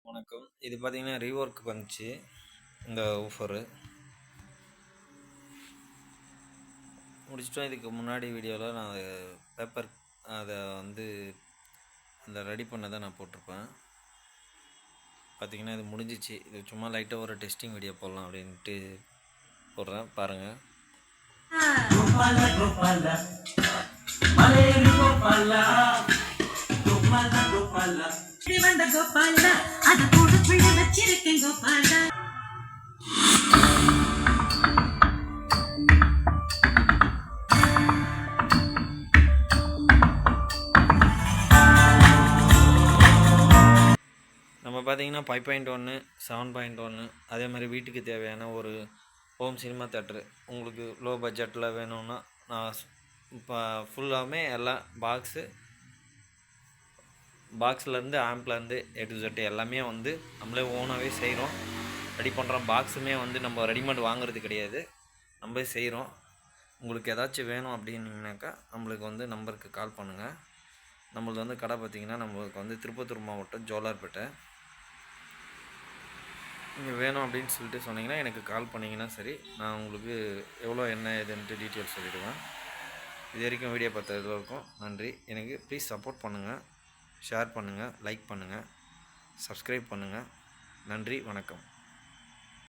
வணக்கம். இது பார்த்தீங்கன்னா ரீவொர்க் வந்துச்சு இந்த ஊஃபரு முடிச்சிட்டோம். இதுக்கு முன்னாடி வீடியோவில் நான் பேப்பர் அதை அந்த ரெடி பண்ணதை நான் போட்டிருப்பேன். பார்த்தீங்கன்னா இது முடிஞ்சிச்சு. இது சும்மா லைட்டாக ஒரு டெஸ்டிங் வீடியோ போடலாம் அப்படின்ட்டு போடுறேன், பாருங்கள். நம்ம பார்த்தீங்கன்னா 5.1 7.1 அதே மாதிரி வீட்டுக்கு தேவையான ஒரு ஹோம் சினிமா தேட்டரு உங்களுக்கு லோ பட்ஜெட்டில் வேணும்னா நான் இப்போ ஃபுல்லாகவே எல்லாம் பாக்ஸ்லேருந்து ஆம்ப்லேருந்து A to Z எல்லாமே நம்மளே ஓனாகவே செய்கிறோம், ரெடி பண்ணுறோம். பாக்ஸுமே நம்ம ரெடிமேட் வாங்குறது கிடையாது, நம்மளே செய்கிறோம். உங்களுக்கு ஏதாச்சும் வேணும் அப்படின்னீங்கனாக்கா நம்மளுக்கு நம்பருக்கு கால் பண்ணுங்கள். நம்மளது கடை பார்த்திங்கன்னா நம்மளுக்கு திருப்பத்தூர் மாவட்டம் ஜோலார்பேட்டை. நீங்கள் வேணும் அப்படின்னு சொல்லிட்டு சொன்னீங்கன்னா எனக்கு கால் பண்ணிங்கன்னா சரி, நான் உங்களுக்கு எவ்வளோ என்ன ஏதுன்ட்டு டீட்டெயில்ஸ் சொல்லிவிடுவேன். இது வரைக்கும் வீடியோ பார்த்தது வரைக்கும் நன்றி. எனக்கு ப்ளீஸ் சப்போர்ட் பண்ணுங்கள், ஷேர் பண்ணுங்கள், லைக் பண்ணுங்கள், சப்ஸ்கிரைப் பண்ணுங்கள். நன்றி, வணக்கம்.